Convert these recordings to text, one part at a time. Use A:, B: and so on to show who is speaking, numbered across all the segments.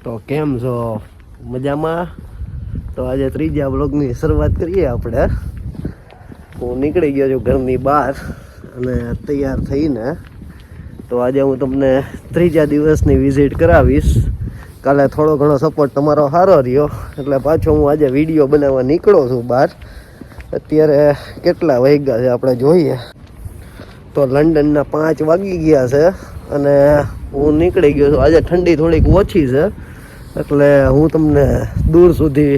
A: તો કેમ છો? મજામાં? તો આજે ત્રીજા બ્લોગની શરૂઆત કરીએ આપણે. હું નીકળી ગયો છું ઘરની બહાર અને તૈયાર થઈને. તો આજે હું તમને ત્રીજા દિવસની વિઝિટ કરાવીશ. કાલે થોડો ઘણો સપોર્ટ તમારો સારો રહ્યો એટલે પાછો હું આજે વિડીયો બનાવવા નીકળો છું બહાર. અત્યારે કેટલા વાગ્યા છે આપણે જોઈએ તો લંડનના 5 વાગી ગયા છે અને હું નીકળી ગયો છું. આજે ઠંડી થોડીક ઓછી છે એટલે હું તમને દૂર સુધી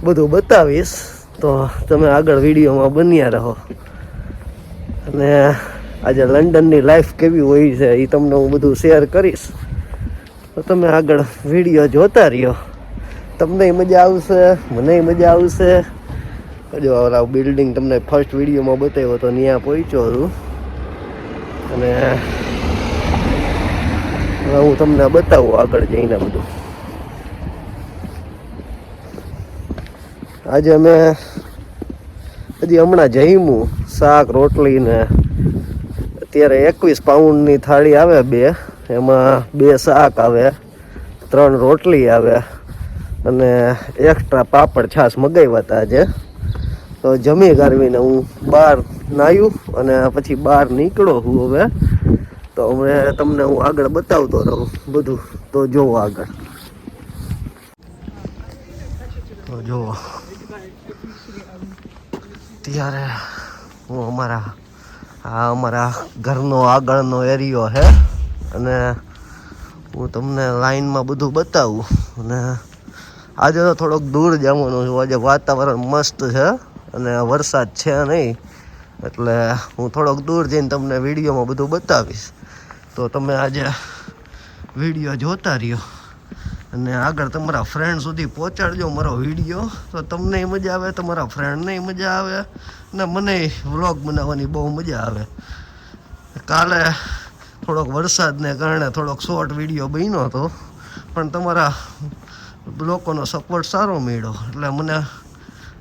A: બધું બતાવીશ. તો તમે આગળ વિડીયોમાં બન્યા રહો. અને આજે લંડનની લાઈફ કેવી હોય છે એ તમને હું બધું શેર કરીશ. તો તમે આગળ વિડીયો જોતા રહ્યો. તમને મજા આવશે, મને મજા આવશે. જો ઓલા બિલ્ડિંગ તમને ફર્સ્ટ વિડીયોમાં બતાવ્યો તો ત્યાં પહોંચ્યો છું અને હવે હું તમને બતાવું આગળ જઈને બધું. આજે અમે હજી હમણાં જમ્યું શાક રોટલી ને. અત્યારે 21 પાઉન્ડની થાળી આવે 2, એમાં 2 શાક આવે, 3 રોટલી આવે અને એક્સ્ટ્રા પાપડ છાશ મગાવ્યા હતા આજે. તો જમી કાઢવીને હું બહાર નાહ્યું અને પછી બહાર નીકળો હું હવે. તો હવે તમને હું આગળ બતાવતો રહું બધું. તો જોવો આગળ. તો જુઓ ત્યારે હું અમારા ઘરનો આગળનો એરિયો છે અને હું તમને લાઈનમાં બધું બતાવું. અને આજે તો થોડોક દૂર જવાનું છું. આજે વાતાવરણ મસ્ત છે અને વરસાદ છે નહીં એટલે હું થોડોક દૂર જઈને તમને વિડીયોમાં બધું બતાવીશ. તો તમે આજે વિડીયો જોતા રહ્યો અને આગળ તમારા ફ્રેન્ડ સુધી પહોંચાડજો મારો વિડીયો. તો તમને મજા આવે, તમારા ફ્રેન્ડને મજા આવે ને મને વ્લોગ બનાવવાની બહુ મજા આવે. કાલે થોડોક વરસાદને કારણે થોડોક શોર્ટ વિડીયો બન્યો હતો પણ તમારા લોકોનો સપોર્ટ સારો મળ્યો એટલે મને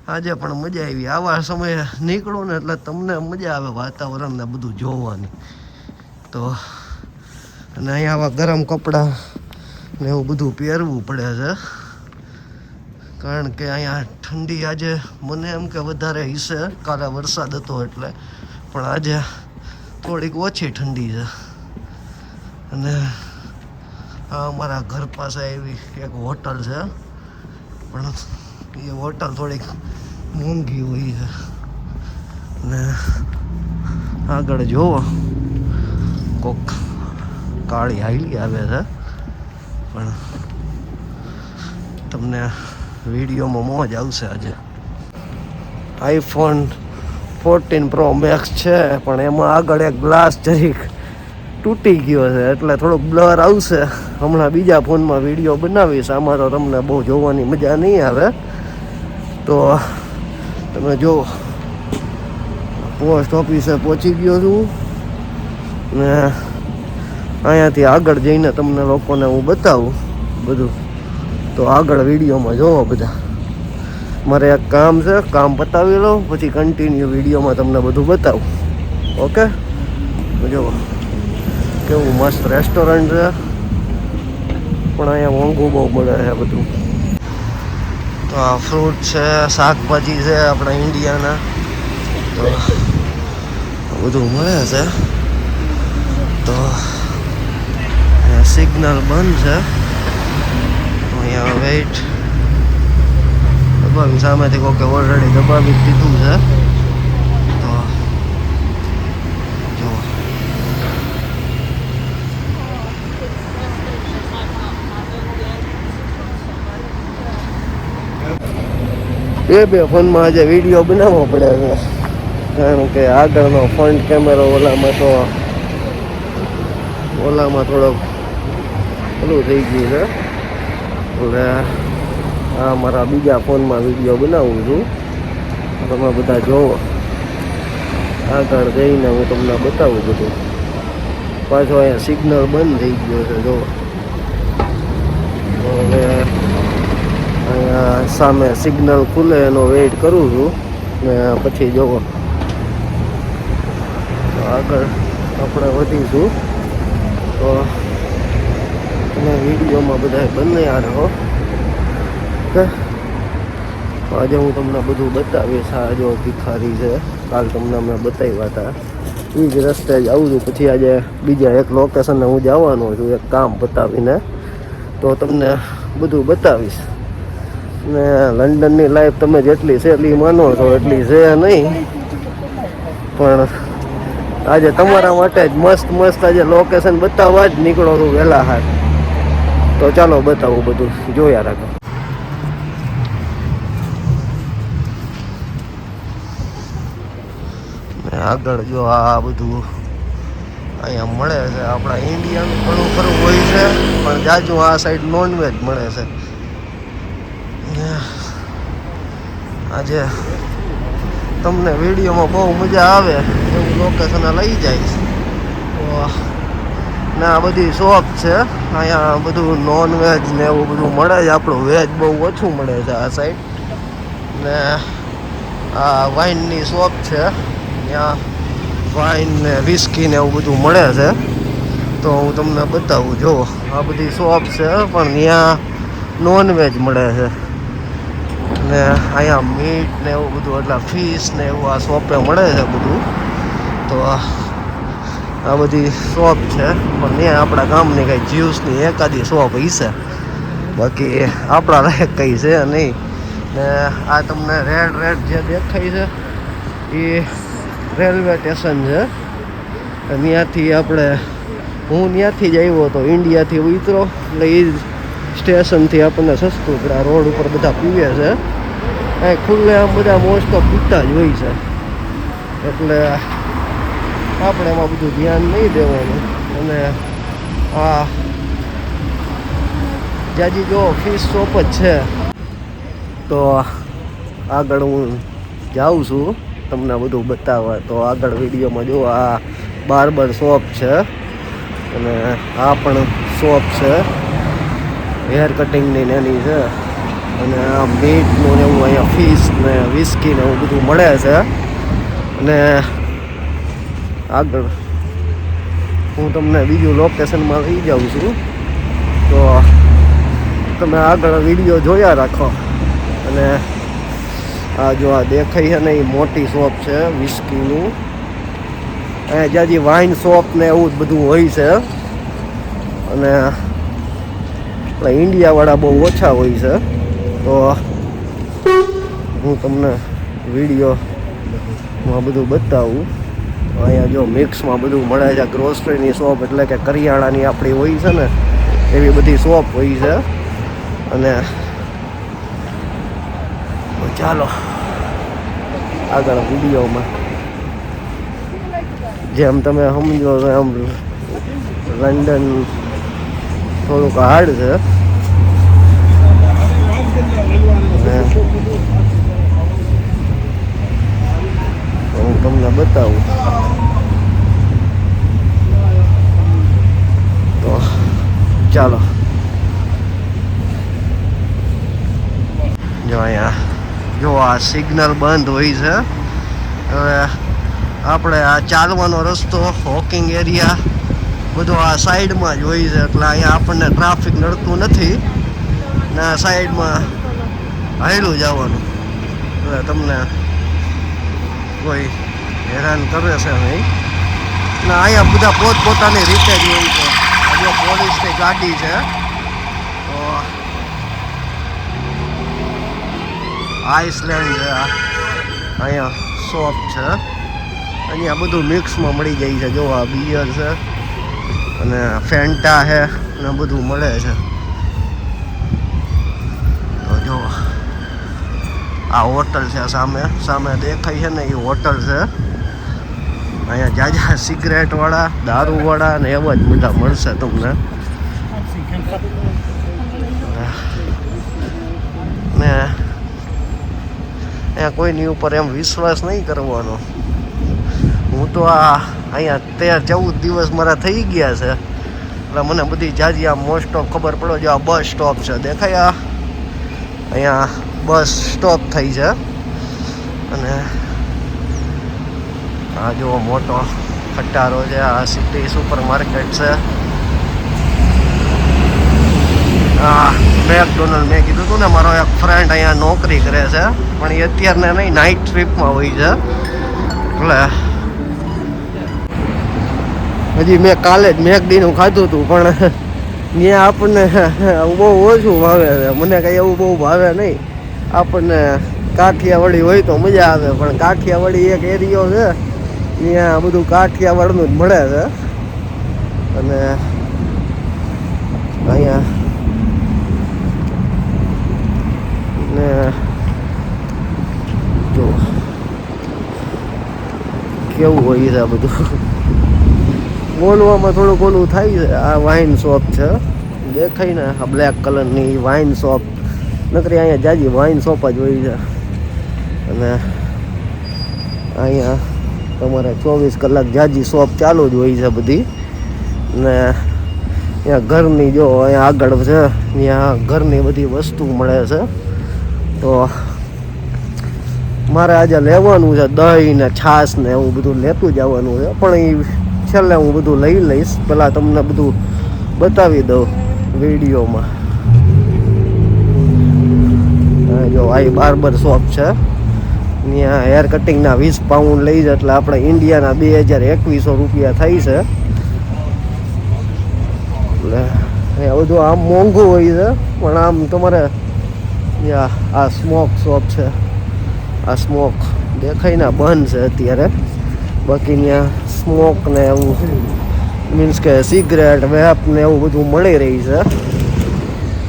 A: આજે પણ મજા આવી. આવા સમયે નીકળો ને એટલે તમને મજા આવે વાતાવરણને બધું જોવાની. તો અને અહીંયા આવા ગરમ કપડાં ને એવું બધું પહેરવું પડે છે કારણ કે અહીંયા ઠંડી આજે મને એમ કે વધારે હશે. કાલે વરસાદ હતો એટલે, પણ આજે થોડીક ઓછી ઠંડી છે. અને આ અમારા ઘર પાસે એવી એક હોટલ છે પણ એ હોટલ થોડીક મોંઘી હોય છે. અને આગળ જોવો કોક કાળી હાઈલી આવે છે પણ તમને વિડીયોમાં મોજ આવશે. આજે iPhone 14 Pro Max છે પણ એમાં આગળ એક ગ્લાસ જરીક તૂટી ગયો છે એટલે થોડોક બ્લર આવશે. હમણાં બીજા ફોનમાં વિડીયો બનાવીશ. આમાં તો તમને બહુ જોવાની મજા નહીં આવે. તો તમે જો પોસ્ટ ઓફિસે પહોંચી ગયો છું ને અહીંયાથી આગળ જઈને તમને લોકોને હું બતાવું બધું. તો આગળ વિડીયોમાં જોવો બધા. મારે એક કામ છે, કામ પતાવી લો પછી કન્ટિન્યુ વિડીયોમાં તમને બધું બતાવું. ઓકે, જુઓ કેવું મસ્ત રેસ્ટોરન્ટ છે પણ અહીંયા મોંઘું બહુ મળે છે બધું. તો આ ફ્રૂટ છે, શાકભાજી છે આપણા ઇન્ડિયાના, તો બધું મળે છે. તો સિગ્નલ બંધ છે અહીંયા વેઇટ દબાવી. સામેથી કોકે ઓલરેડી દબાવી દીધું છે. તો જો બે ફોનમાં આજે વિડીયો બનાવવો પડે છે કારણ કે આગળનો ફ્રન્ટ કેમેરો ઓલામાં થોડોક ઓલું થઈ ગયું છે એટલે આ મારા બીજા ફોનમાં વિડીયો બનાવું છું. તમે બધા જોવો. આગળ જઈને હું તમને બતાવું બધું. પાછો અહીંયા સિગ્નલ બંધ થઈ ગયો છે જો. હવે અહીંયા સામે સિગ્નલ ખુલે એનો વેઇટ કરું છું ને પછી જોવો આગળ આપણે વધીશું. તો તમે વિડીયોમાં બધા બન્યા રહો. ઓકે, આજે હું તમને બધું બતાવીશ. આ જો ભિખારી છે, કાલ તમને અમે બતાવ્યા હતા. એ જ રસ્તે જ આવું છું. પછી આજે બીજા એક લોકેશને હું જવાનો છું એક કામ પતાવીને, તો તમને બધું બતાવીશ. ને લંડનની લાઈફ તમે જેટલી સહેલી માનો છો એટલી છે નહીં, પણ આજે તમારા માટે જ મસ્ત મસ્ત આજે લોકેશન બતાવવા જ નીકળો છું વહેલા હાથ. તો ચાલો બતાવું, બધું જોયા રાખો. આગળ જો આ બધું અહીંયા મળે છે. આપણા ઇન્ડિયાનું ઘણું ખરું હોય છે, પણ જાજુ આ સાઈડ નોનવેજ મળે છે. આજે તમને વિડીયોમાં બહુ મજા આવે એવું લોકેશને લઈ જઈશ. તો ને આ બધી શોપ છે, અહીંયા બધું નોનવેજ ને એવું બધું મળે છે. આપણું વેજ બહુ ઓછું મળે છે આ સાઈડ. ને આ વાઇનની શોપ છે, ત્યાં વાઇન ને વિસ્કી ને એવું બધું મળે છે. તો હું તમને બતાવું. જો આ બધી શોપ છે, પણ ત્યાં નોનવેજ મળે છે. ને અહીંયા મીટ ને એવું બધું, એટલે ફિશ ને એવું આ શોપે મળે છે બધું. તો આ બધી શોપ છે, પણ ત્યાં આપણા ગામની કંઈ જ્યુસની એકાદી શોપ હશે, બાકી આપણા લાયક કંઈ છે નહીં. ને આ તમને રેડ રેડ જે દેખાય છે એ રેલવે સ્ટેશન છે. ત્યાંથી આપણે હું ત્યાંથી જ આવ્યો હતો, ઇન્ડિયાથી ઉતરો એટલે એ સ્ટેશનથી આપણને સસ્તું પડે. આ રોડ ઉપર બધા પીવે છે, કાંઈ ખુલ્લે આમ બધા મોસ્ટ ઓફ પીતા જ હોય છે, એટલે આપણે એમાં બધું ધ્યાન નહીં દેવાનું. અને આ જાજી જો ફિશ શોપ જ છે. તો આગળ હું જાઉં છું તમને બધું બતાવવા. તો આગળ વિડીયોમાં જો આ બાર્બર શોપ છે, અને આ પણ શોપ છે હેર કટિંગની ને એની છે. અને આ મીટનું ને એવું અહીંયા ફિશ ને વિસ્કી ને એવું બધું મળે છે. અને આગળ હું તમને બીજું લોકેશનમાં લઈ જાઉં છું, તો તમે આગળ વિડીયો જોયા રાખો. અને આ જો આ દેખાય છે ને એ મોટી શોપ છે વિસ્કીનું. અહીંયા જ્યાંથી વાઇન શોપ ને એવું જ બધું હોય છે. અને આપણા ઇન્ડિયાવાળા બહુ ઓછા હોય છે. તો હું તમને વિડીયોમાં બધું બતાવું. અહીંયા જો મિક્સમાં બધું મળે છે. ગ્રોસરીની શોપ એટલે કે કરિયાણાની આપણી હોય છે ને એવી બધી શોપ હોય છે. અને ચાલો આગળ વિડીયોમાં જેમ તમે સમજો છો એમ લંડન થોડુંક હાર્ડ છે. હું તમને બતાવું. તો ચાલો જો અહીંયા જો આ સિગ્નલ બંધ હોય છે. હવે આપણે આ ચાલવાનો રસ્તો વોકિંગ એરિયા બધો આ સાઈડમાં જ હોય છે, એટલે અહીંયા આપણને ટ્રાફિક નડતું નથી. ને આ સાઈડમાં હાલ્યું જવાનું, એટલે તમને કોઈ હેરાન કરે છે નહીં. ને અહીંયા બધા પોતપોતાની રીતે જ હોય છે. જો પોલીસની ગાડી છે, તો આઈસલેન્ડ છે. અહીંયા શોપ છે, અહીંયા બધું મિક્સમાં મળી જાય છે. જો આ બિયર છે અને ફેન્ટા છે ને બધું મળે છે. તો જો આ હોટલ છે, સામે સામે દેખાય છે ને એ હોટલ છે. અહીંયા જાજા સિગરેટવાળા, દારૂવાળા ને એવા જ બધા મળશે તમને. ને અહીંયા કોઈની ઉપર એમ વિશ્વાસ નહીં કરવાનો. હું તો અહીંયા 13-14 દિવસ મારા થઈ ગયા છે, એટલે મને બધી જાજી આ મોસ્ટ ઓફ ખબર પડો. જો આ બસ સ્ટોપ છે, દેખાય અહીંયા બસ સ્ટોપ થઈ છે. અને આ જો મોટો ખટારો છે, આ સિટી સુપર માર્કેટ છે. મેકડોનલ્ડ મેં કીધું હતું ને, મારો એક ફ્રેન્ડ અહીંયા નોકરી કરે છે, પણ એ અત્યારને નહીં, નાઇટ ટ્રીપમાં હોય છે. એટલે હજી મેં કાલે જ મેકડીનું ખાધું હતું, પણ ત્યાં આપણને બહુ ઓછું ભાવે છે. મને કંઈ એવું બહુ ભાવે નહીં. આપણને કાઠિયાવાડી હોય તો મજા આવે, પણ કાઠિયાવાડી એક એરિયો છે, ત્યાં બધું કાઠિયાવાડનું જ મળે છે. અને અહીંયા ને જો કેવું હોય છે બધું. બોલવામાં થોડુંક ઓલું થાય છે. આ વાઇન શોપ છે, દેખાય ને, આ બ્લેક કલરની વાઇન શોપ. નકરી અહીંયા જાજી વાઇન શોપ જ હોય છે. અને અહીંયા તમારે 24 કલાક જાજી શોપ ચાલુ જ હોય છે બધી. ને અહીંયા ઘરની, જો અહીંયા આગળ છે, ત્યાં ઘરની બધી વસ્તુ મળે છે. તો મારે આજે લેવાનું છે દહીં ને છાશ ને એવું બધું લેતું જવાનું છે, પણ એ છેલ્લે હું બધું લઈ લઈશ. પહેલાં તમને બધું બતાવી દઉં વિડીયોમાં. જો આ બાર્બર શોપ છે, ત્યાં હેર કટિંગના 20 પાઉન્ડ લઈ જાય એટલે આપણે ઇન્ડિયાના 2200 રૂપિયા થાય છે. એટલે અહીંયા બધું આમ મોંઘું હોય છે, પણ આમ તમારે આ સ્મોક શોપ છે. આ સ્મોક દેખાય ને, બંધ છે અત્યારે. બાકી ત્યાં સ્મોક ને એવું, મીન્સ કે સિગરેટ, વેપ ને એવું બધું મળી રહી છે.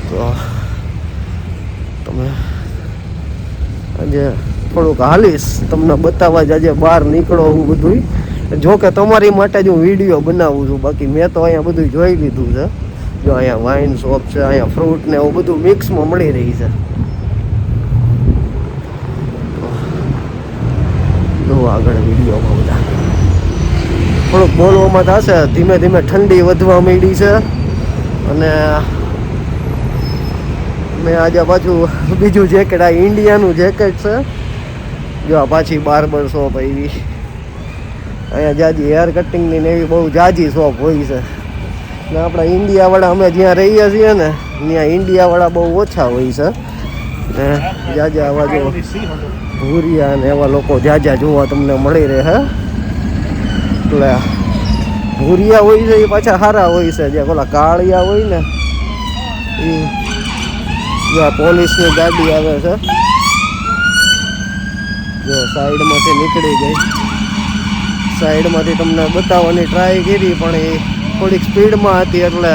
A: તો તમે આજે થોડુંક હાલીશ, તમને બતાવવા જ આજે બહાર નીકળો એવું બધું. જો કે તમારી માટે જ હું વિડીયો બનાવું છું, બાકી મેં તો અહીંયા બધું જોઈ લીધું છે. જો અહીંયા વાઇન શોપ છે, અહીંયા ફ્રૂટ ને એવું બધું મિક્સમાં મળી રહી છે. આગળ વિડીયોમાં બધા થોડુંક બોલવામાં થશે. ધીમે ધીમે ઠંડી વધવા માંડી છે. અને મેં આજે પાછું બીજું જેકેટ, આ ઇન્ડિયાનું જેકેટ છે. જો આ પાછી બાર્બર શોપ આવી. અહીંયા જાજી હેર કટિંગની ને એવી બહુ જાજી શોપ હોય છે. ને આપણા ઇન્ડિયાવાળા, અમે જ્યાં રહીએ છીએ ને, ત્યાં ઇન્ડિયાવાળા બહુ ઓછા હોય છે. ને જાજા આવા જો ભૂરિયા ને એવા લોકો જાજા જોવા તમને મળી રહે. એટલે ભૂરિયા હોય છે એ પાછા સારા હોય છે. જે ઓલા કાળિયા હોય ને, એ જો પોલીસની ગાડી આવે છે, જો સાઈડમાંથી નીકળી ગઈ. સાઈડમાંથી તમને બતાવવાની ટ્રાય કરી, પણ એ થોડીક સ્પીડમાં હતી એટલે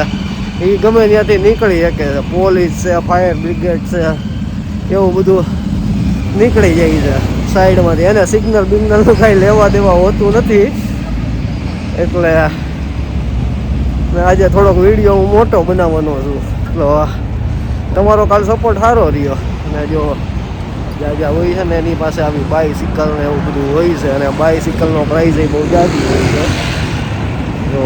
A: એ ગમે ત્યાંથી નીકળી શકે. પોલીસ છે, ફાયર બ્રિગેડ છે, એવું બધું નીકળી જાય છે સાઈડમાંથી. એને સિગ્નલ બિગ્નલનું કાંઈ લેવા દેવા હોતું નથી. એટલે આજે થોડોક વિડીયો હું મોટો બનાવવાનો છું. તો તમારો કાલ સપોર્ટ સારો રહ્યો. અને જો જ્યાં હોય છે ને, એની પાસે આવી બાઇસિકલ ને એવું બધું હોય છે. અને બાઇસિકલનો પ્રાઇઝ એ બહુ જાજી હોય છે. જો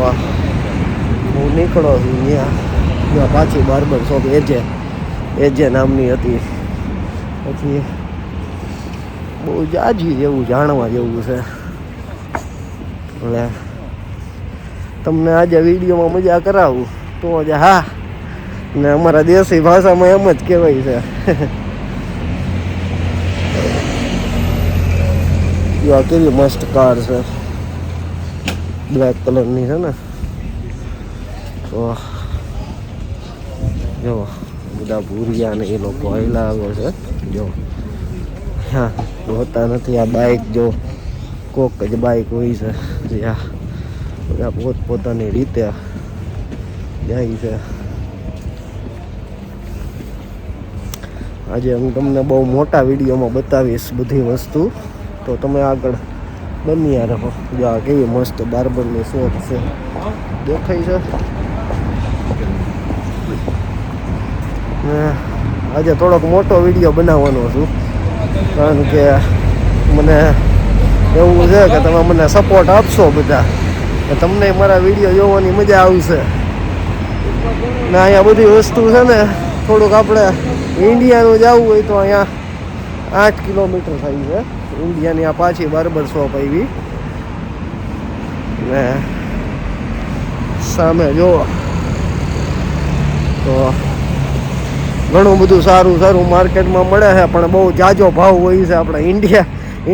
A: હું નીકળો છું ત્યાં પાછી બાર્બર શોપ એજે નામની હતી. પછી બહુ જાજી જેવું જાણવા જેવું છે. એટલે તમને આજે વિડીયોમાં મજા કરાવું તો જ. હા, ને અમારા દેશી ભાષામાં એમ જ કહેવાય છે. આ કેવી મસ્ત કાર છે, બ્લેક કલરની છે ને. તો જો બધા ભૂરિયા ને એ લોકો આવેલા આવે છે. જો હા, હોતા નથી. આ બાઇક જો કોક જ બાઇક હોય છે, જ્યાં બધા પોતપોતાની રીતે જાય છે. આજે હું તમને બહુ મોટા વિડીયોમાં બતાવીશ બધી વસ્તુ, તો તમે આગળ બન્યા રહો. જો આ કેવી મસ્ત બાર્બરની શોપ છે, દેખાય છે. આજે થોડોક મોટો વિડીયો બનાવવાનો છું, કારણ કે મને એવું છે કે તમે મને સપોર્ટ આપશો બધા, તમને મારા વિડીયો જોવાની મજા આવશે. ને અહીંયા બધી વસ્તુ છે ને, થોડુંક આપણે ઇન્ડિયાનું જવું હોય તો અહીંયા 8 કિલોમીટર થાય છે. ઇન્ડિયાની આ પાછી બાર્બર શોપ આવી. ને સામે જુઓ તો ઘણું બધું સારું સારું માર્કેટમાં મળે છે, પણ બહુ જાજો ભાવ હોય છે. આપણે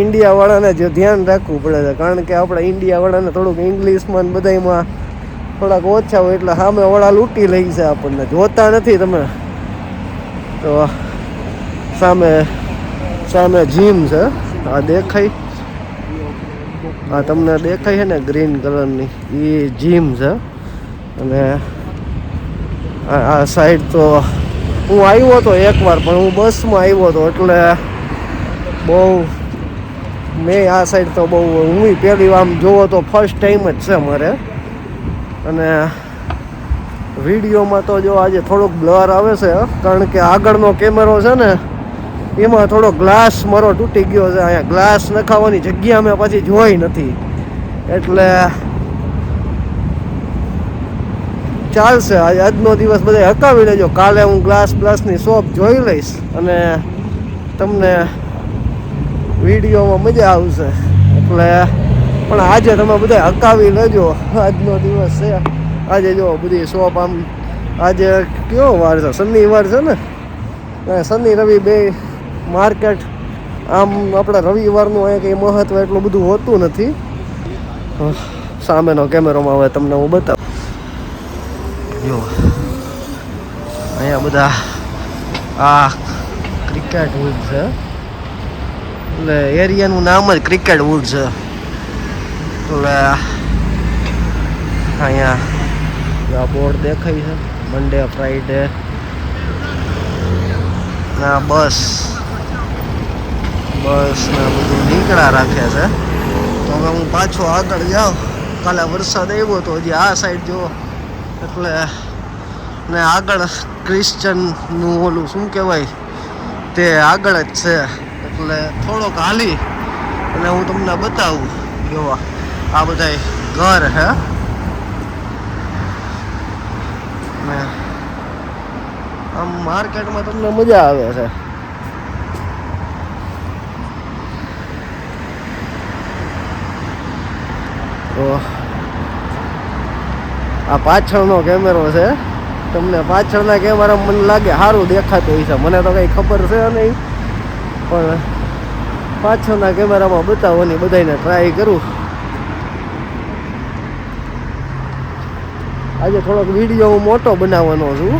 A: ઇન્ડિયાવાળાને જો ધ્યાન રાખવું પડે છે, કારણ કે આપણે ઇન્ડિયાવાળાને થોડુંક ઇંગ્લિશમાં બધામાં થોડાક ઓછા હોય એટલે સામેવાળા લૂંટી લે છે આપણને. જોતા નથી તમે તો સામે સામે જીમ છે, આ દેખાય, આ તમને દેખાય છે ને ગ્રીન કલરની, એ જીમ છે. અને આ સાઈડ તો હું આવ્યો હતો એકવાર, પણ હું બસમાં આવ્યો હતો એટલે બહુ મેં આ સાઈડ તો બહુ હું પહેલી આમ જોવો તો ફર્સ્ટ ટાઈમ જ છે મારે. અને વિડીયોમાં તો જો આજે થોડોક બ્લર આવે છે, કારણ કે આગળનો કેમેરો છે ને એમાં થોડો ગ્લાસ મારો તૂટી ગયો છે. અહીંયા ગ્લાસ નખાવાની જગ્યા મેં પછી જોઈ નથી, એટલે ચાલશે. આજનો દિવસ બધા હકાવી લેજો. કાલે હું ગ્લાસની શોપ જોઈ લઈશ અને તમને વિડીયોમાં મજા આવશે. એટલે પણ આજે તમે બધા હકાવી લેજો. આજનો દિવસ છે. આજે જો બધી શોપ આમ, આજે કયો વાર છે? શનિવાર છે ને, શનિ રવિ બે માર્કેટ. આમ આપણે રવિવારનું અહીંયા કંઈ મહત્વ એટલું બધું હોતું નથી. સામેનો કેમેરામાં હવે તમને હું બતાવું. જો અહીંયા બધા આ ક્રિકેટ વુડ છે, એટલે એરિયાનું નામ જ ક્રિકેટ વુડ છે. એટલે અહીંયા બોર્ડ દેખાય છે, મંડે ફ્રાઈડે ના બસ ને બધું નીકળા રાખે છે. તો હવે હું પાછો આગળ જાઉં. કાલે વરસાદ આવ્યો તો હજી આ સાઈડ જો, એટલે ને આગળ ક્રિશ્ચનનું ઓલું શું કહેવાય તે આગળ જ છે, એટલે થોડોક હાલી અને હું તમને બતાવું. જોવા આ બધા ઘર હે ને આમ માર્કેટમાં તમને મજા આવે છે. તો આ પાછળનો કેમેરો છે. તમને પાછળના કેમેરામાં મને લાગે સારું દેખાતું હોય છે, મને તો કંઈ ખબર છે નહીં, પણ પાછળના કેમેરામાં બતાવવાની બધાને ટ્રાય કરું. આજે થોડોક વિડીયો હું મોટો બનાવવાનો છું,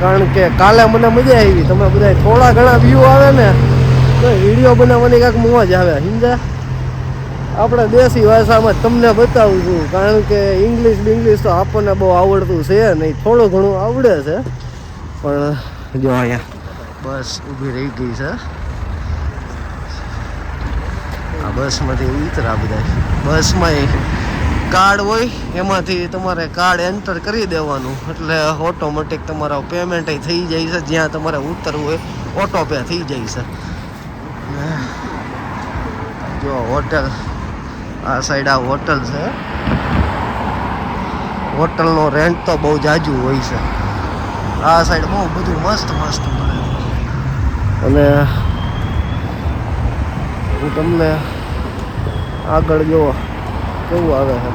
A: કારણ કે કાલે મને મજા આવી. તમે બધા થોડા ઘણા વ્યૂ આવે ને તો વિડીયો બનાવવાની કાંઈક મોજ આવે. સમજ્યા? આપણે દેશી ભાષામાં તમને બતાવું છું, કારણ કે ઇંગ્લિશ તો આપણને બહુ આવડતું છે નહીં, થોડું ઘણું આવડે છે. પણ જો અહીંયા બસ ઊભી રહી ગઈ છે. આ બસમાંથી ઉતરા બધા. બસમાં કાર્ડ હોય, એમાંથી તમારે કાર્ડ એન્ટર કરી દેવાનું, એટલે ઓટોમેટિક તમારો પેમેન્ટ થઈ જાય છે. જ્યાં તમારે ઉતરવું હોય ઓટો પે થઈ જાય છે. જો હોટલ, આ સાઈડ આ હોટલ છે. હોટલનો રેન્ટ તો બહુ જાજુ હોય છે. આ સાઈડ બહુ બધું મસ્ત મળે. અને હું તમને આગળ જો કેવું આવે છે.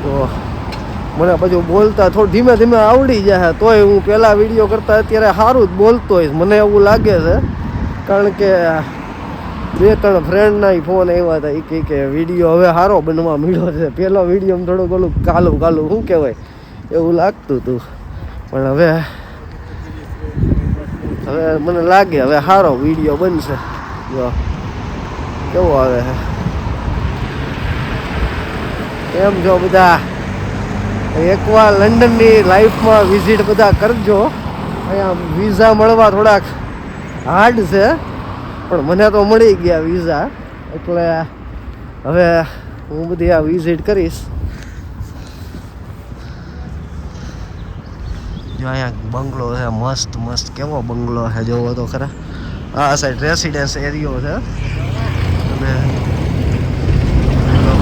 A: તો મને પછી બોલતા થોડું ધીમે ધીમે આવડી જાય, તોય હું પહેલાં વિડીયો કરતા અત્યારે સારું જ બોલતો હોઈશ, મને એવું લાગે છે. કારણ કે 2-3 ફ્રેન્ડના ફોન આવ્યા હતા, એ કે વિડીયો હવે સારો બનવા મળ્યો છે. પહેલો વિડીયોમાં થોડુંક ઓલું કાલું શું કહેવાય એવું લાગતું હતું, પણ હવે મને લાગે હવે સારો વિડીયો બનશે. જો કેવો આવે છે એમ. જો બધા એકવાર લંડનની લાઈફમાં વિઝિટ બધા કરજો. અહીંયા વિઝા મળવા થોડાક હાર્ડ છે, પણ મને તો મળી ગયા વિઝા, એટલે હવે હું બધી આ વિઝિટ કરીશ. જો અહીંયા બંગલો છે, મસ્ત કેવો બંગલો છે, જોવો તો ખરા. આ સાઈડ રેસિડેન્સ એરિયો છે. અને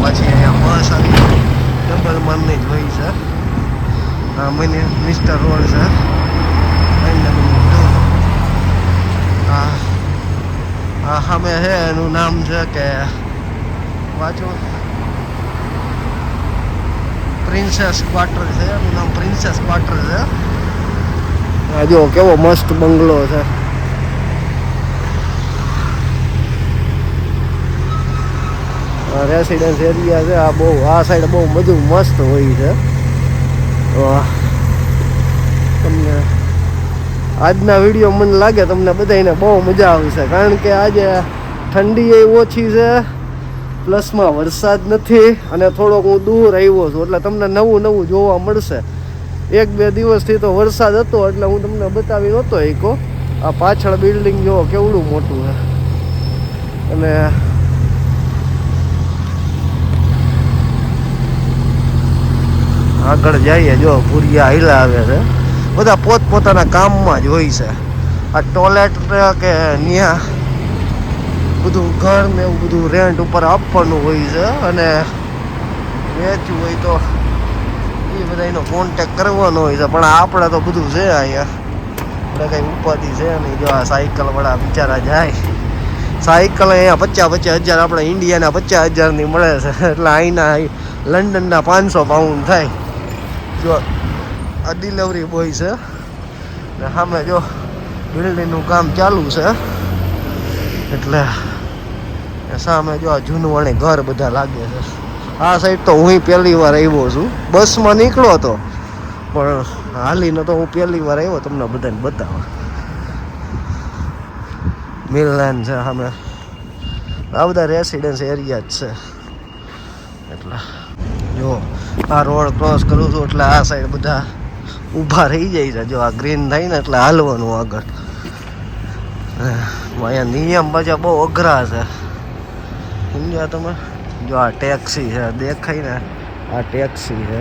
A: પછી અહીંયા બસ આવી ડબલ માનની જ હોય છે. આ મિસ્ટર રોડ છે. હા સામે છે, એનું નામ છે કે વાંચો પ્રિન્સેસ ક્વાર્ટર છે, એનું નામ પ્રિન્સેસ ક્વાર્ટર છે. આ જો કેવો મસ્ત બંગલો છે. રેસિડેન્સ એરિયા છે આ. બહુ આ સાઈડ બહુ બધું મસ્ત હોય છે. તમને આજના વિડીયો મને લાગે તમને બધાને બહુ મજા આવશે, કારણ કે આજે ઠંડી એ ઓછી છે, પ્લસમાં વરસાદ નથી, અને થોડોક હું દૂર આવ્યો છું એટલે તમને નવું નવું જોવા મળશે. 1-2 દિવસથી તો વરસાદ હતો એટલે હું તમને બતાવી નહોતો એકો. આ પાછળ બિલ્ડિંગ જોવો કેવડું મોટું છે. અને આગળ જઈએ જો ભૂરિયા હાઈલા આવે છે. બધા પોતપોતાના કામમાં જ હોય છે. આ ટોયલેટ કે ન્યા બધું ઘર ને એવું બધું રેન્ટ ઉપર આપવાનું હોય છે, અને વેચવું હોય તો એ બધા એનો કોન્ટેક કરવાનો હોય છે. પણ આપણે તો બધું છે અહીંયા, આપણે કંઈ ઉપાધિ છે નહીં. જો આ સાયકલ વાળા બિચારા જાય. સાયકલ અહીંયા 50-50 હજાર, આપણે ઇન્ડિયાના 50,000ની મળે છે, એટલે અહીંના લંડનના 500 પાઉન્ડ થાય. જો આ ડિલિવરી બોય છે ને સામે જો બિલ્ડિંગનું કામ ચાલુ છે, એટલે સામે જો આ જૂનવાણી ઘર બધા લાગે છે. આ સાઈડ તો હું પહેલી વાર આવ્યો છું. બસમાં નીકળ્યો હતો પણ હાલીને તો હું પહેલી વાર આવ્યો. તમને બધાને બતાવો. મિલલેન્ડ છે સામે. આ બધા રેસિડેન્સ એરિયા જ છે. એટલે જો આ રોડ ક્રોસ કરું છું એટલે આ સાઈડ બધા ઊભા રહી જાય છે. જો આ ગ્રીન થાય ને એટલે હાલવાનું આગળ. અહીંયા નિયમ પાછા બહુ અઘરા છે, સમજ્યા તમે? જો આ ટેક્સી છે દેખાય ને, આ ટેક્સી છે.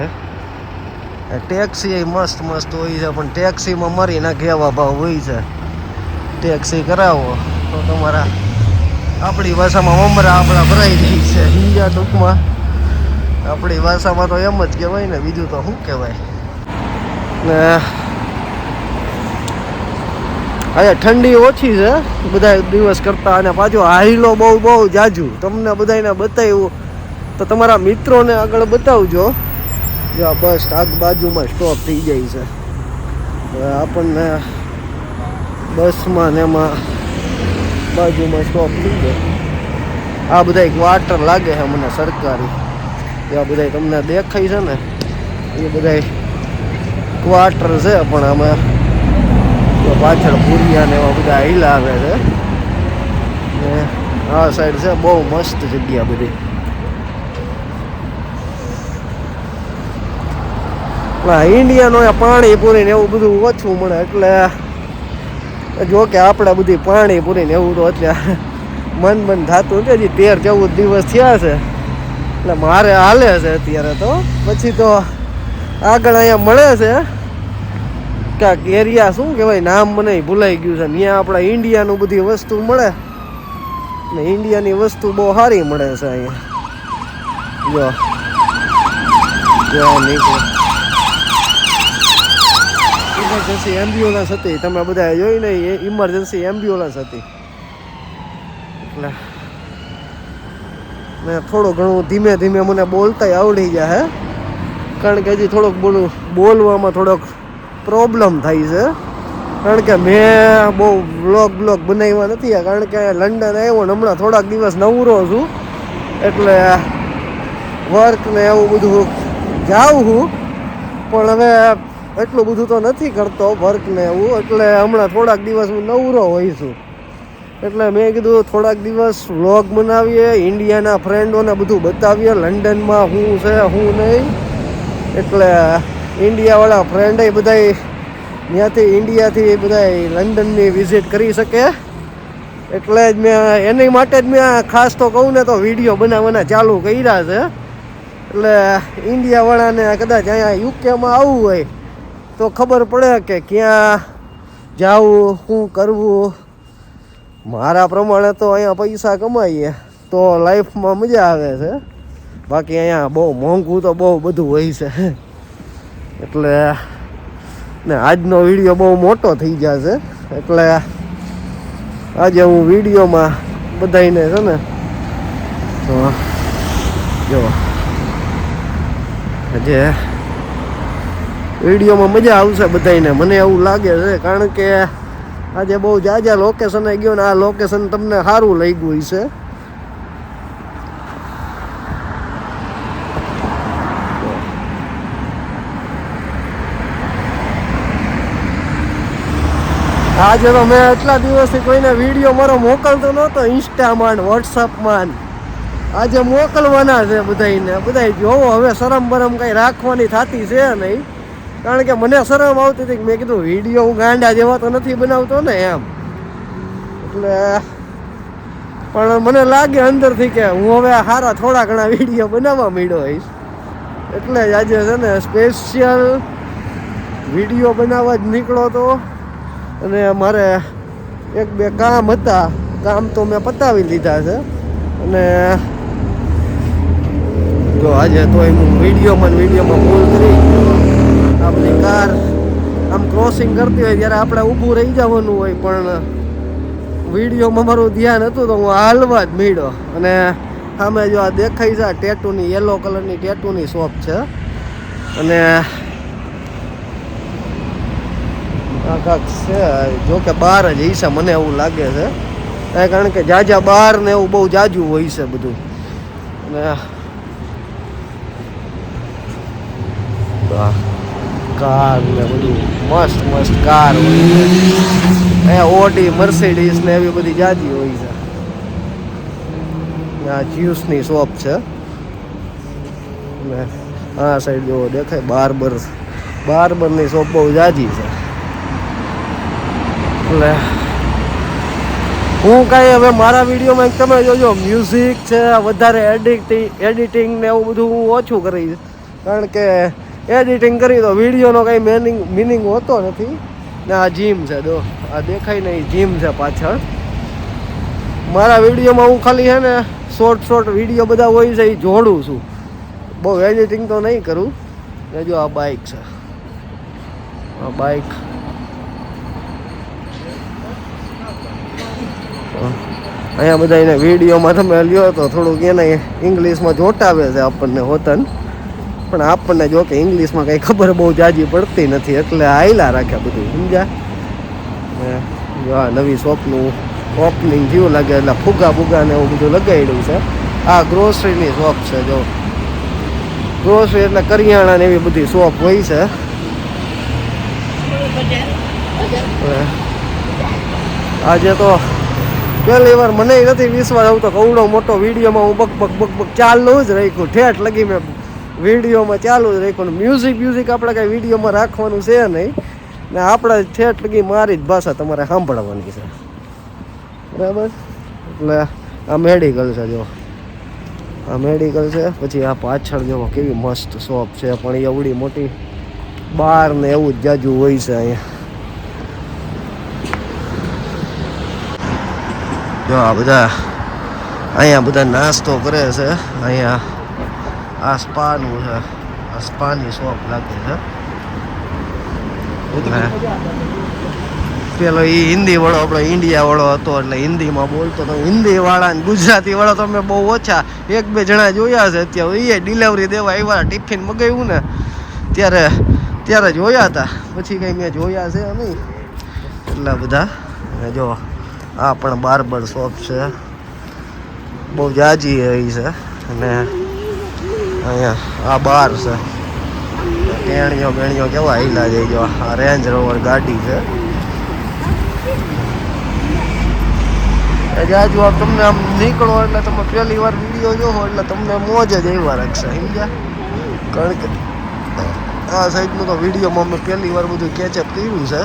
A: ટેક્સી એ મસ્ત મસ્ત હોય છે, પણ ટેક્સીમાં મરી નાખે એવા ભાવ હોય છે. ટેક્સી કરાવો તો તમારા આપણી ભાષામાં મમરા આપણા ભરાઈ જાય છે. સમજ્યા ટૂંકમાં આપણી ભાષામાં તો એમ જ કહેવાય ને, બીજું તો શું કહેવાય. ને અહીંયા ઠંડી ઓછી છે બધા દિવસ કરતાં, અને પાછો હાઈલો બહુ જાજુ. તમને બધાને બતાવ્યું તો તમારા મિત્રોને આગળ બતાવજો. જો આ બસ આગ બાજુમાં સ્ટોપ થઈ જાય છે. આપણને બસમાં ને એમાં બાજુમાં સ્ટોપ થઈ જાય. આ બધા ક્વાર્ટર લાગે છે મને સરકારી. આ બધા તમને દેખાય છે ને, એ બધા ક્વાર્ટર છે. પણ આમાં પાછળ ભૂરિયા ને એવા બધા હાઈલા આવે છે. ને આ સાઈડ છે બહુ મસ્ત જગ્યા બધી. ઇન્ડિયાનો પાણીપુરી ને એવું બધું ઓછું મળે, એટલે જો કે આપણે બધી પાણીપુરી ને એવું તો અત્યારે મન થતું નથી. હજી 13-14 દિવસ થયા છે એટલે મારે હાલે છે અત્યારે. તો પછી તો આગળ અહીંયા મળે છે ક્યાંક એરિયા, શું કહેવાય નામ મને ભૂલાઈ ગયું છે. ત્યાં આપણા ઇન્ડિયાનું બધી વસ્તુ મળે ને, ઇન્ડિયાની વસ્તુ બહુ સારી મળે છે અહીંયા. જો નીકળે ઇમરજન્સી એમ્બ્યુલન્સ હતી, તમે બધા જોઈ ને, ઇમરજન્સી એમ્બ્યુલન્સ હતી. એટલે મેં થોડું ઘણું ધીમે ધીમે મને બોલતા આવડી જાય, કારણ કે હજી થોડોક બોલવામાં થોડોક પ્રોબ્લેમ થાય છે. કારણ કે મેં બહુ બ્લોગ બનાવ્યા નથી, કારણ કે લંડન આવ્યો ને હમણાં થોડાક દિવસ નવરો છું, એટલે વર્ક ને એવું બધું જાઉં છું. પણ હવે એટલું બધું તો નથી કરતો વર્ક ને એવું, એટલે હમણાં થોડાક દિવસ હું નવરો હોય છું. એટલે મેં કીધું થોડાક દિવસ વ્લોગ બનાવીએ, ઇન્ડિયાના ફ્રેન્ડોને બધું બતાવીએ લંડનમાં શું છે શું નહીં. એટલે ઇન્ડિયાવાળા ફ્રેન્ડ બધા ત્યાંથી ઇન્ડિયાથી બધા લંડનની વિઝિટ કરી શકે. એટલે જ મેં એની માટે જ મેં ખાસ તો કહું ને તો વિડીયો બનાવવાના ચાલુ કર્યા છે. એટલે ઇન્ડિયાવાળાને કદાચ અહીંયા યુકેમાં આવવું હોય તો ખબર પડે કે ક્યાં જવું, શું કરવું. મારા પ્રમાણે તો અહીંયા પૈસા કમાઈએ તો લાઈફમાં મજા આવે છે. બાકી અહીંયા બહુ મોંઘું તો બહુ બધું હોય છે. એટલે ને આજનો વિડીયો બહુ મોટો થઈ જશે, એટલે આજે હું વિડીયોમાં બધાને છે ને તો જો જે વિડીયોમાં મજા આવશે બધાને, મને એવું લાગે છે. કારણ કે આજે બહુ જાજા લોકેશને ગયો ને આ લોકેશન તમને સારું લાગ્યું છે. આજે તો મેં એટલા દિવસથી કોઈને વિડીયો મારો મોકલતો નહોતો ઇન્સ્ટામાં વોટ્સઅપમાં. આજે મોકલવાના છે બધાને. બધા જોવો હવે શરમ બરમ કંઈ રાખવાની થતી છે નહીં. કારણ કે મને શરમ આવતી હતી. મેં કીધું વિડીયો હું ગાંડા જેવા તો નથી બનાવતો ને એમ. એટલે પણ મને લાગે અંદરથી કે હું હવે સારા થોડા ઘણા વિડીયો બનાવવા માંડ્યો હોઈશ. એટલે જ આજે છે ને સ્પેશિયલ વિડીયો બનાવવા જ નીકળો તો. અને મારે એક બે કામ હતા, કામ તો મેં પતાવી લીધા છે. અને જો આજે તો હું વિડીયોમાં ફૂલ કરી. આપણી કાર આમ ક્રોસિંગ કરતી હોય ત્યારે આપણે ઊભું રહી જવાનું હોય, પણ વિડીયોમાં મારું ધ્યાન હતું તો હું હાલવા જ માંડ્યો. અને સામે જો આ દેખાય છે આ ટેટુની યલો કલરની ટેટુની શોપ છે. અને આ કાંક છે જો કે બહાર જ હશે મને એવું લાગે છે. કારણ કે જાજા બહાર ને એવું બહુ જાજુ હોય છે બધું. અને કાર ને બધું મસ્ત મસ્ત કાર હોય છે. અહીંયા ઓડી મર્સિડીઝ ને એવી બધી જાજી હોય છે. આ જ્યુસની શોપ છે. ને આ સાઈડ જો દેખાય બાર્બરની શોપ બહુ જાજી છે. એટલે હું કાંઈ હવે મારા વિડીયોમાં તમે જોજો મ્યુઝિક છે વધારે એડિટિંગ ને એવું બધું હું ઓછું કરીશ. કારણ કે એડિટિંગ કરી તો વિડીયોનો કંઈ મિનિંગ હોતો નથી. ને આ જીમ છે જો આ દેખાય ને એ જીમ છે પાછળ. મારા વિડીયોમાં હું ખાલી છે ને શોર્ટ વિડીયો બધા હોય છે એ જોડું છું. બહુ એડિટિંગ તો નહીં કરું. જો આ બાઇક છે, આ બાઇક અહીંયા બધા એને વિડીયોમાં તમે લ્યો તો થોડુંક એને ઇંગ્લિશમાં જોટાવે છે આપણને હોતન. પણ આપણને જો કે ઇંગ્લિશમાં કંઈ ખબર બહુ જાજી પડતી નથી. એટલે હાયલા રાખ્યા બધું સમજ્યા. જો આ નવી શોપનું ઓપનિંગ થયું લાગે એટલે ફુગા ને એવું બધું લગાડ્યું છે. આ ગ્રોસરીની શોપ છે. જો ગ્રોસરી એટલે કરિયાણા ને એવી બધી શોપ હોય છે. આજે તો પહેલી વાર મને નથી વિશ્વાસ આવતો કવડો મોટો વિડીયોમાં હું બક ચાલુ જ રાખ્યું. ઠેઠ લગી મેં વિડીયોમાં ચાલુ જ રાખ્યું. મ્યુઝિક આપણે કાંઈ વિડીયોમાં રાખવાનું છે નહીં. ને આપણે ઠેઠ લગી મારી જ ભાષા તમારે સાંભળવાની છે. બરાબર. એટલે આ મેડિકલ છે. જો આ મેડિકલ છે. પછી આ પાછળ જો કેવી મસ્ત શોપ છે. પણ એવડી મોટી બાર ને એવું જ જાજુ હોય છે અહીંયા. જો આ બધા અહીંયા બધા નાસ્તો કરે છે. અહીંયા આ સ્પાનું છે. આ સ્પાની શોપ લાગે છે. પેલો એ હિન્દી વાળો આપણો ઇન્ડિયા વાળો હતો એટલે હિન્દીમાં બોલતો તો. હિન્દી વાળા ને ગુજરાતી વાળા તો અમે બહુ ઓછા એક બે જણા જોયા છે. અત્યારે એ ડિલિવરી દેવા આવ્યા ટિફિન મગાવ્યું ને ત્યારે જોયા હતા. પછી કંઈ મેં જોયા છે નહીં એટલા બધા. જો આ પણ બાર્બર શોપ છે. બહુ જાજી રહી છે. અને અહીંયા આ બાર છે. બેણીઓ કેવા હિલા જાય. જો આ રેન્જ રોવર ગાડી છે. જાજુ આપ તમને આમ નીકળો એટલે તમે પહેલી વાર વિડીયો જોવો એટલે તમને મોજ જ એવા રાખશે સમજ્યા. કારણ કે આ સાઈડનું તો વિડીયોમાં મેં પહેલી વાર બધું કેચઅપ કર્યું છે.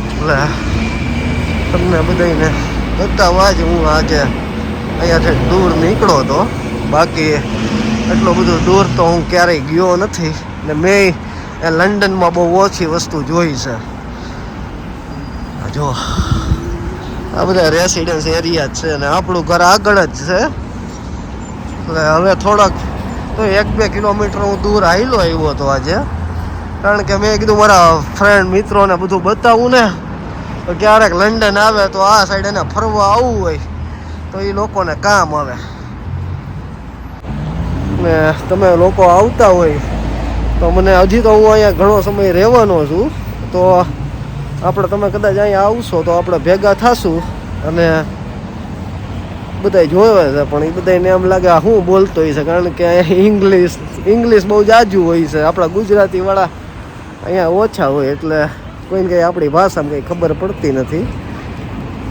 A: એટલે તમને બધાને બતાવવા જ હું આજે અહીંયાથી દૂર નીકળો હતો. બાકી એટલું બધું દૂર તો હું ક્યારેય ગયો નથી. ને મેં લંડનમાં બહુ ઓછી વસ્તુ જોઈ છે. જો આ બધા રેસિડન્સ એરિયા જ છે. અને આપણું ઘર આગળ જ છે. એટલે હવે થોડોક તો 1-2 કિલોમીટર હું દૂર આવેલો આવ્યો હતો આજે. કારણ કે મેં કીધું મારા ફ્રેન્ડ મિત્રોને બધું બતાવું ને તો ક્યારેક લંડન આવે તો આ સાઈડ એને ફરવા આવવું હોય તો એ લોકોને કામ આવે. ને તમે લોકો આવતા હોય તો મને હજી તો હું અહીંયા ઘણો સમય રહેવાનો છું, તો આપણે તમે કદાચ અહીંયા આવશો તો આપણે ભેગા થશું અને બધા જોવે છે. પણ એ બધાને એમ લાગે હું બોલતો હોય છે, કારણ કે ઇંગ્લિશ બહુ જાજુ હોય છે. આપણા ગુજરાતીવાળા અહીંયા ઓછા હોય એટલે કોઈને કંઈ આપણી ભાષામાં કંઈ ખબર પડતી નથી.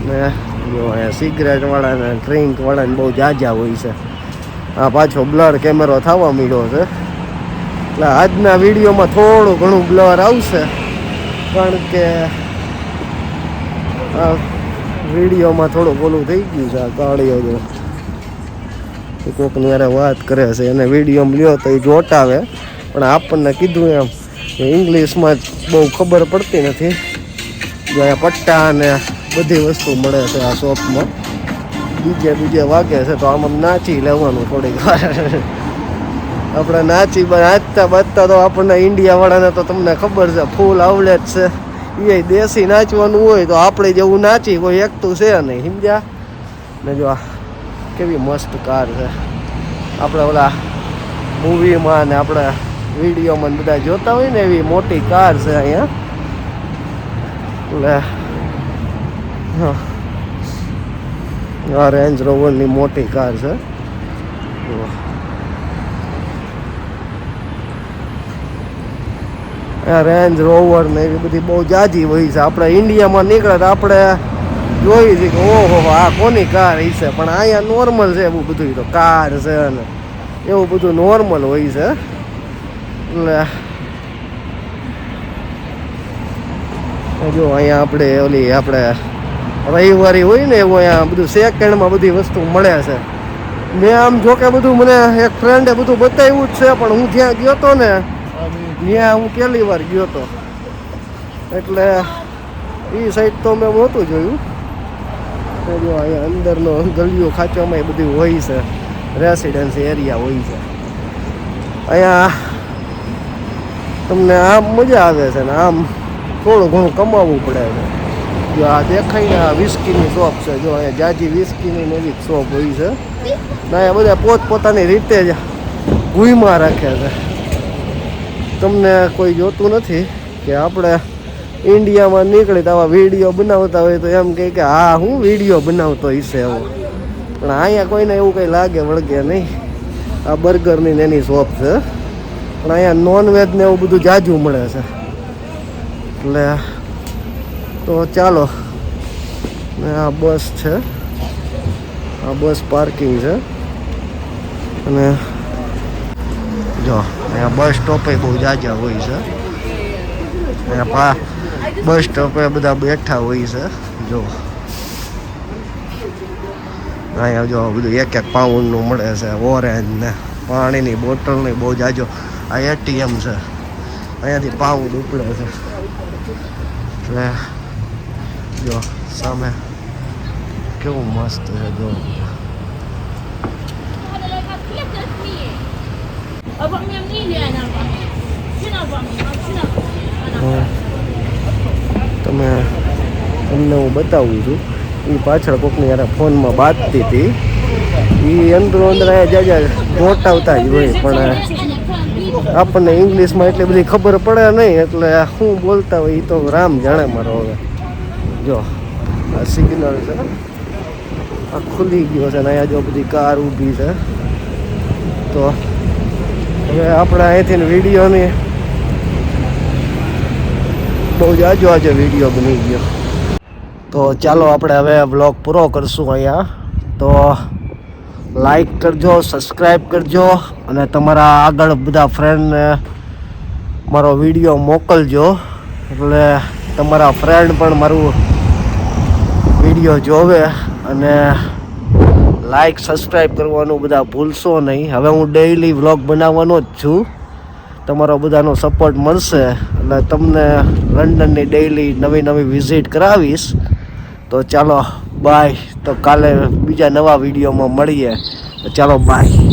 A: ને જો અહીંયા સિગરેટવાળા ને ડ્રિંકવાળાને બહુ જાજા હોય છે. આ પાછો બ્લર કેમેરો થવા માંડ્યો છે, એટલે આજના વિડીયોમાં થોડું ઘણું બ્લર આવશે, કારણ કે આ વિડીયોમાં થોડું ઓલું થઈ ગયું છે. આ ગાડીઓ જો કોકની યારે વાત કરે છે, એને વિડીયોમાં લ્યો તો એ જોટાવે, પણ આપણને કીધું એમ કે ઇંગ્લિશમાં બહુ ખબર પડતી નથી. જો અહીંયા પટ્ટા અને બધી વસ્તુ મળે છે આ શોપમાં. બીજે વાગે છે તો આમ નાચી લેવાનું થોડીક વાર. આપણે નાચતા બાજતા તો આપણને ઇન્ડિયાવાળાને તો તમને ખબર છે ફૂલ આવડે જ છે. એ દેશી નાચવાનું હોય તો આપણે જેવું નાચી કોઈ એકતું છે નહીં, સમજ્યા ને. જો આ કેવી મસ્ત કાર છે. આપણે ઓલા મૂવીમાં ને આપણે વિડીયોમાં બધા જોતા હોય ને એવી મોટી કાર છે અહીંયા. એટલે આ રેન્જ રોવરની મોટી કાર છે. રેન્જ રોવર ને એવી બધી બહુ જાજી હોય છે. આપણે ઇન્ડિયામાં નીકળે તો આપણે જોઈ છે કે ઓહો આ કોની કાર હશે, પણ અહીંયા નોર્મલ છે એવું બધું. તો કાર છે ને એવું બધું નોર્મલ હોય છે. એટલે જો અહીંયા આપણે ઓલી આપણે રવિવારી હોય ને એવું અહીંયા બધું સેકન્ડમાં બધી વસ્તુ મળે છે. મેં આમ જોકે બધું મને એક ફ્રેન્ડે બધું બતાવ્યું જ છે, પણ હું જ્યાં ગયો હતો ને ત્યાં હું પહેલી વાર ગયો હતો, એટલે એ સાઈડ તો મેં નહોતું જોયું. જો અહીંયા અંદરનો ગલીઓ ખાંચોમાં એ બધું હોય છે, રેસિડેન્સી એરિયા હોય છે. અહીંયા તમને આમ મજા આવે છે ને આમ થોડું ઘણું કમાવવું પડે છે. જો આ દેખાય ને આ વિસ્કીની શોપ છે. જો અહીંયા જાજી વિસ્કીની નવી શોપ હોય છે ને અહીંયા બધા પોતપોતાની રીતે જ ગુઈમાં રાખે છે. તમને કોઈ જોતું નથી કે આપણે ઇન્ડિયામાં નીકળી તો આવા વિડીયો બનાવતા હોય તો એમ કહે કે હા હું વિડીયો બનાવતો હશે એવું, પણ અહીંયા કોઈને એવું કંઈ લાગે વળગે નહીં. આ બર્ગરની ને એની શોપ છે, પણ અહીંયા નોનવેજ ને એવું બધું જાજુ મળે છે. એટલે તો ચાલો, ને આ બસ છે, આ બસ પાર્કિંગ છે. અને જો અહીંયા બસ સ્ટોપે બહુ જાજા હોય છે. અહીંયા બસ સ્ટોપે બધા બેઠા હોય છે. જો અહીંયા જો બધું એક પાઉન્ડનું મળે છે. ઓરેન્જ ને પાણીની બોટલની બહુ જાજો. આ એટીએમ છે, અહીંયાથી પાઉન્ડ ઉપડે છે. એટલે જો સામે કેવું મસ્ત છે. જો તમને હું બતાવું છું. એ પાછળ કોકની યાર ફોનમાં બાતતી હતી. એ અંદરો અંદર અહીંયા જાજા જોટાવતા જ હોય, પણ આપણને ઇંગ્લિશમાં એટલી બધી ખબર પડે નહીં, એટલે શું બોલતા હોય એ તો રામ જાણે મારો. હવે જો આ સિગ્નલ છે, આ ખુલી ગયો છે ને અહીંયા જો બધી કાર ઊભી છે. તો હવે આપણે અહીંથી વિડીયોની બહુ જાજો આજે વિડીયો બની ગયો. તો ચાલો આપણે હવે વ્લોગ પૂરો કરશું અહીંયા. તો લાઈક કરજો, સબસ્ક્રાઈબ કરજો અને તમારા આગળ બધા ફ્રેન્ડને મારો વિડીયો મોકલજો, એટલે તમારા ફ્રેન્ડ પણ મારું વિડીયો જોવે. અને લાઈક સબસ્ક્રાઈબ કરવાનું બધા ભૂલશો નહીં. હવે હું ડેઈલી વ્લોગ બનાવવાનો જ છું. તમારો બધાનો સપોર્ટ મળશે એટલે તમને લંડનની ડેઈલી નવી વિઝિટ કરાવીશ. તો ચાલો બાય. તો કાલે બીજા નવા વિડીયોમાં મળીએ. તો ચાલો બાય.